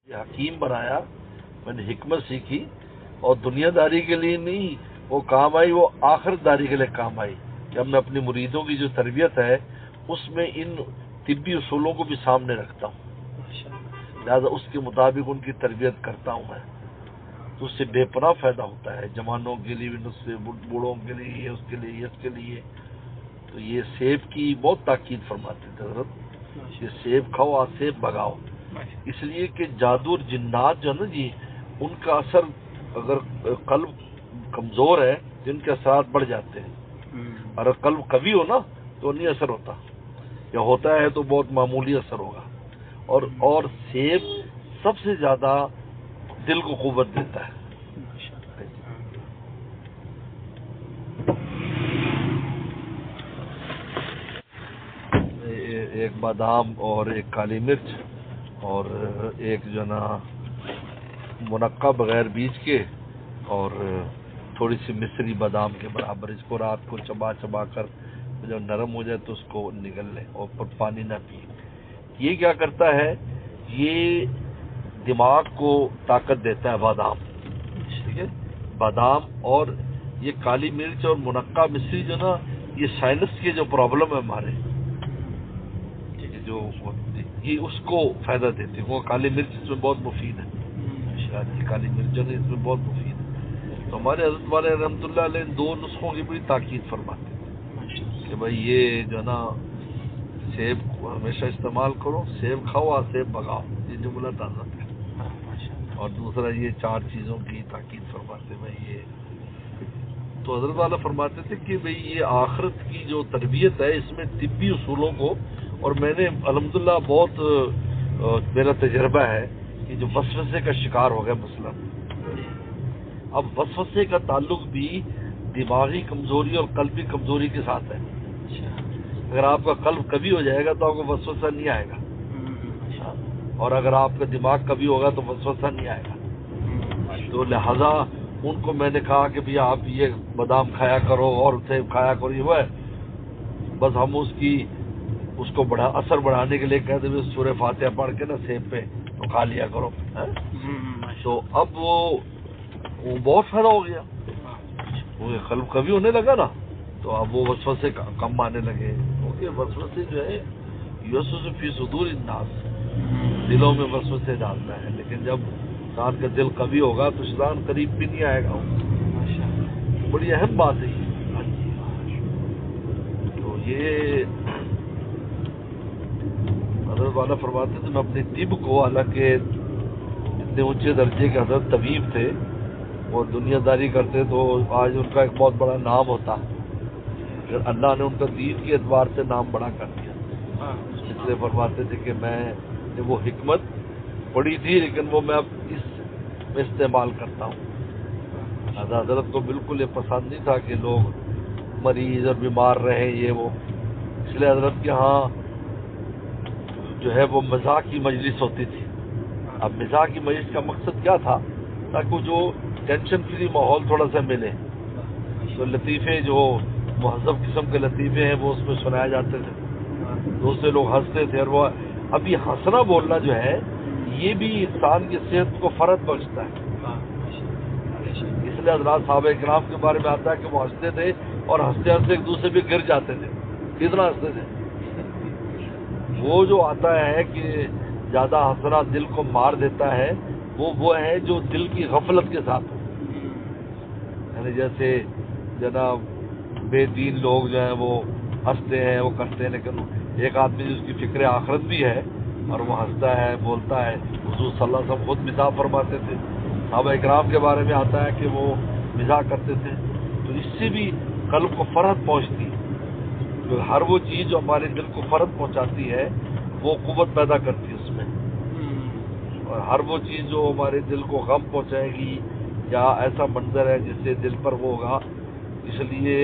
حکیم بنایا، میں نے حکمت سیکھی اور دنیا داری کے لیے نہیں وہ کام آئی، وہ آخرت داری کے لیے کام آئی کہ اب میں اپنی مریدوں کی جو تربیت ہے اس میں ان طبی اصولوں کو بھی سامنے رکھتا ہوں، لہذا اس کے مطابق ان کی تربیت کرتا ہوں میں، تو اس سے بے پناہ فائدہ ہوتا ہے، جوانوں کے لیے بھی نسخے، بوڑھوں کے لیے، اس کے لیے، اس کے لیے۔ تو یہ سیب کی بہت تاکید فرماتے تھے حضرت، یہ سیب کھاؤ آج سیب بگاؤ، اس لیے کہ جادو اور جنات جو ہے نا جی، ان کا اثر اگر قلب کمزور ہے تو ان کے اثرات بڑھ جاتے ہیں، اور اگر قلب قوی ہو نا تو نہیں اثر ہوتا، یا ہوتا ہے تو بہت معمولی اثر ہوگا۔ اور سیب سب سے زیادہ دل کو قوت دیتا ہے۔ ایک بادام اور ایک کالی مرچ اور ایک جو نا منقع بغیر بیج کے اور تھوڑی سی مصری بادام کے برابر، اس کو رات کو چبا چبا کر جب نرم ہو جائے تو اس کو نگل لیں اور پر پانی نہ پیے۔ یہ کیا کرتا ہے، یہ دماغ کو طاقت دیتا ہے بادام، ٹھیک ہے، بادام اور یہ کالی مرچ اور منقع مصری جو نا، یہ سائنس کے جو پرابلم ہے ہمارے، جو یہ اس کو فائدہ دیتے ہیں، وہ کالی مرچ اس میں بہت مفید ہے، کالی مرچ جو اس میں بہت مفید ہے۔ تو ہمارے حضرت والے رحمۃ اللہ علیہ دو نسخوں کی بڑی تاکید فرماتے ہیں کہ بھائی یہ جو ہے نا سیب کو ہمیشہ استعمال کرو، سیب کھاؤ اور سیب بگاؤ، یہ جملہ تازہ ہے۔ اور دوسرا یہ چار چیزوں کی تاکید فرماتے ہیں بھائی یہ۔ تو حضرت والا فرماتے تھے کہ بھئی یہ آخرت کی جو تربیت ہے اس میں طبی اصولوں کو، اور میں نے الحمدللہ بہت میرا تجربہ ہے کہ جو وسوسے کا شکار ہو گیا مثلا، اب وسوسے کا تعلق بھی دماغی کمزوری اور قلبی کمزوری کے ساتھ ہے۔ اگر آپ کا قلب قوی ہو جائے گا تو آپ کو وسوسہ نہیں آئے گا، اور اگر آپ کا دماغ قوی ہوگا تو وسوسہ نہیں آئے گا۔ تو لہذا ان کو میں نے کہا کہ بھئی آپ یہ بادام کھایا کرو اور سیب کھایا کرو، یہ وہ ہے بس ہم اس کو اثر بڑھانے کے لیے کہتے ہوئے سورہ فاتحہ پڑھ کے نا سیب پہ تو کھا لیا کرو، تو اب وہ بہت فائدہ ہو گیا، وہ قلب قوی ہونے لگا نا، تو اب وہ وسوسے کم آنے لگے، کیونکہ وسوسے جو ہے یوسوس فی صدور الناس، دلوں میں وسوسے ڈالتا ہے، لیکن جب انسان کا دل قوی ہوگا تو شیطان قریب بھی نہیں آئے گا۔ بڑی اہم بات ہے یہ۔ تو یہ حضرت والا فرماتے تھے میں اپنی طب کو، حالانکہ اتنے اونچے درجے کے حضرت طبیب تھے، وہ دنیا داری کرتے تو آج ان کا ایک بہت بڑا نام ہوتا، اگر اللہ نے ان کا دین کے اعتبار سے نام بڑا کر دیا، اس لیے فرماتے تھے کہ میں نے وہ حکمت پڑھی تھی لیکن وہ میں اب اس میں استعمال کرتا ہوں۔ حضرت کو بالکل یہ پسند نہیں تھا کہ لوگ مریض اور بیمار رہیں یہ وہ، اس لیے حضرت کے ہاں جو ہے وہ مزاح کی مجلس ہوتی تھی۔ اب مزاح کی مجلس کا مقصد کیا تھا، تاکہ جو ٹینشن فری ماحول تھوڑا سا ملے، تو لطیفے جو مہذب قسم کے لطیفے ہیں وہ اس میں سنائے جاتے تھے، تو اس سے لوگ ہنستے تھے، اور وہ اب یہ ہنسنا بولنا جو ہے یہ بھی انسان کی صحت کو فرق بخشتا ہے۔ اس لیے حضرات صحابہ کرام کے بارے میں آتا ہے کہ وہ ہنستے تھے اور ہنستے ہنستے ایک دوسرے پہ گر جاتے تھے، کتنا ہنستے تھے۔ وہ جو آتا ہے کہ زیادہ ہنسنا دل کو مار دیتا ہے، وہ ہے جو دل کی غفلت کے ساتھ ہو، یعنی جیسے جناب بے دین لوگ جو ہیں وہ ہنستے ہیں وہ کرتے ہیں، لیکن ایک آدمی جس کی فکر آخرت بھی ہے اور وہ ہنستا ہے بولتا ہے، حضور صلی اللہ علیہ وسلم خود مزاح فرماتے تھے، صحابہ اکرام کے بارے میں آتا ہے کہ وہ مزاح کرتے تھے، تو اس سے بھی قلب کو فرحت پہنچتی ہے، تو ہر وہ چیز جو ہمارے دل کو فرحت پہنچاتی ہے وہ قوت پیدا کرتی ہے اس میں، اور ہر وہ چیز جو ہمارے دل کو غم پہنچائے گی یا ایسا منظر ہے جس سے دل پر وہ ہوگا، اس لیے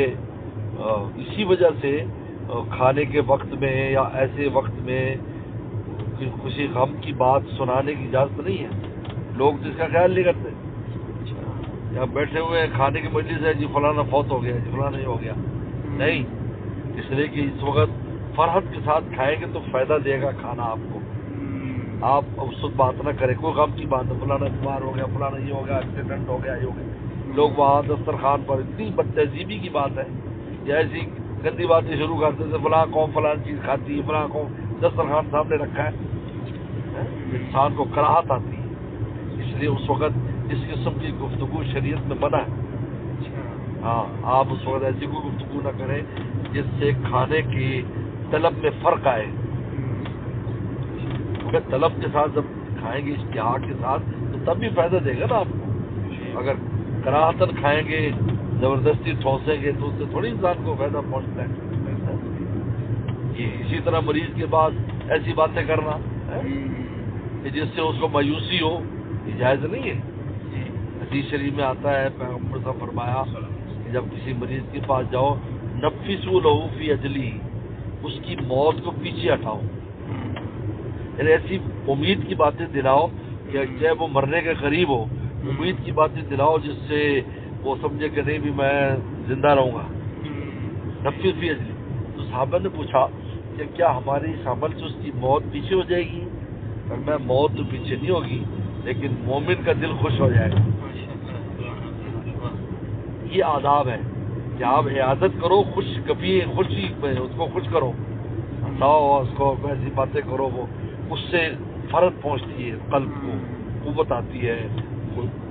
اسی وجہ سے کھانے کے وقت میں یا ایسے وقت میں کسی غم کی بات سنانے کی اجازت نہیں ہے، لوگ جس کا خیال نہیں کرتے، یا بیٹھے ہوئے کھانے کی مجلس ہے جی فلانا فوت ہو گیا، جی فلانا یہ ہو گیا، نہیں، اس لیے کہ اس وقت فرحت کے ساتھ کھائیں گے تو فائدہ دے گا کھانا آپ کو، آپ اس وقت بات نہ کریں، کوئی غم کی بات ہے، فلانا بیمار ہو گیا، فلانا یہ ہو گیا، ایکسیڈنٹ ہو گیا، یہ ہو گیا، لوگ وہاں دسترخوان پر اتنی بد تہذیبی کی بات ہے یا ایسی گندی باتیں شروع کرتے تھے، فلاں قوم فلاں چیز کھاتی ہے، فلاں قوم دسترخوان سامنے رکھا ہے، انسان کو کراہت آتی ہے. اس لیے اس وقت اس قسم کی گفتگو شریعت میں منع ہے. ہاں، آپ اس وقت ایسی کوئی گفتگو نہ کریں جس سے کھانے کی طلب میں فرق آئے. کیونکہ طلب کے ساتھ جب کھائیں گے اشتہا کے ساتھ تو تب بھی فائدہ دے گا نا آپ کو. اگر کراہتن کھائیں گے، زبردستی ٹھونسیں گے تو اس سے تھوڑی انسان کو فائدہ پہنچتا ہے. اسی طرح مریض کے بعد ایسی باتیں کرنا کہ جس سے اس کو مایوسی ہو، یہ جائز نہیں ہے. حدیث شریف میں آتا ہے، پیغمبر صاحب فرمایا کہ جب کسی مریض کے پاس جاؤ، نفسوا لہ فی اجلی، اس کی موت کو پیچھے ہٹاؤ، یعنی ایسی امید کی باتیں دلاؤ کہ چاہے وہ مرنے کے قریب ہو، امید کی باتیں دلاؤ جس سے وہ سمجھے کہ نہیں بھی میں زندہ رہوں گا. نفسوا فی اجلی. تو صحابہ نے پوچھا کہ کیا ہماری اس عمل سے اس کی موت پیچھے ہو جائے گی؟ میں موت تو پیچھے نہیں ہوگی لیکن مومن کا دل خوش ہو جائے گا. یہ آداب ہے کہ آپ عیادت کرو، خوشی میں اس کو خوش کرو، ہنساؤ اس کو، ایسی باتیں کرو، وہ اس سے فرق پہنچتی ہے، قلب کو قوت آتی ہے،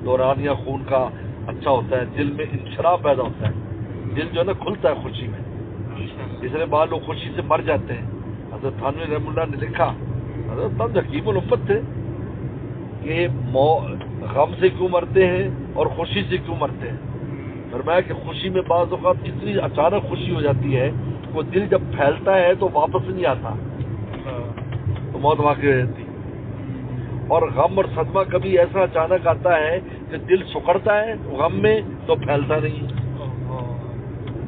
دورانیہ خون کا اچھا ہوتا ہے، دل میں انشراح پیدا ہوتا ہے، دل جو ہے نا کھلتا ہے خوشی میں. اس لیے بعض لوگ خوشی سے مر جاتے ہیں. حضرت تھانوی رحمہ اللہ نے لکھا، حضرت تھانوی حکیم الامت تھے، کہ غم سے کیوں مرتے ہیں اور خوشی سے کیوں مرتے ہیں. فرمایا کہ خوشی میں بعض اوقات اتنی اچانک خوشی ہو جاتی ہے وہ دل جب پھیلتا ہے تو واپس نہیں آتا، تو موت واقع ہو جاتی. اور غم اور صدمہ کبھی ایسا اچانک آتا ہے کہ دل سکڑتا ہے غم میں تو پھیلتا نہیں.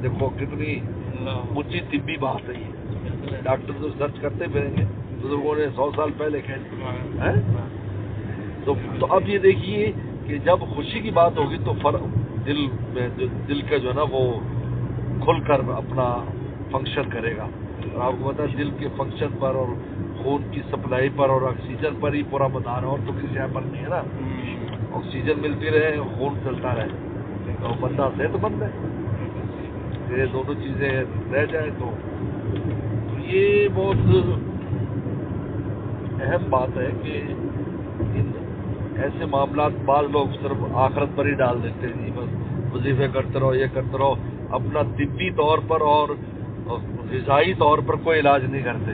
دیکھو کتنی اونچی طبی بات ہے یہ. ڈاکٹر تو سرچ کرتے پھریں گے، بزرگوں نے 100 سال پہلے کہہ دیا. تو اب یہ دیکھیے کہ جب خوشی کی بات ہوگی تو دل میں دل کا جو ہے نا وہ کھل کر اپنا فنکشن کرے گا. اور آپ کو پتا ہے دل کے فنکشن پر اور خون کی سپلائی پر اور آکسیجن پر ہی پورا مدار ہے، اور تو کسی شے پر نہیں ہے نا. آکسیجن ملتی رہے، خون چلتا رہے تو بندہ صحت مند ہے. یہ دونوں چیزیں رہ جائیں تو یہ بہت اہم بات ہے کہ ان ایسے معاملات بعض لوگ صرف آخرت پر ہی ڈال دیتے ہیں. جی بس وظیفے کرتے رہو، یہ کرتے رہو، اپنا طبی طور پر اور غذائی طور پر کوئی علاج نہیں کرتے.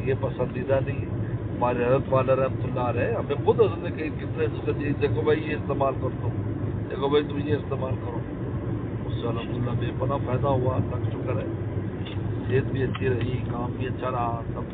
یہ پسندیدہ نہیں ہے. ہمارے حضرت والا رحمۃ اللہ علیہ ہمیں خود حضرت نے کئی کتنے دیکھو بھائی یہ استعمال کر دو، دیکھو بھائی تم یہ استعمال کرو. اس سے الحمد للہ بے پناہ فائدہ ہوا، اللہ کا شکر ہے. صحت بھی اچھی رہی، کام بھی اچھا رہا، سب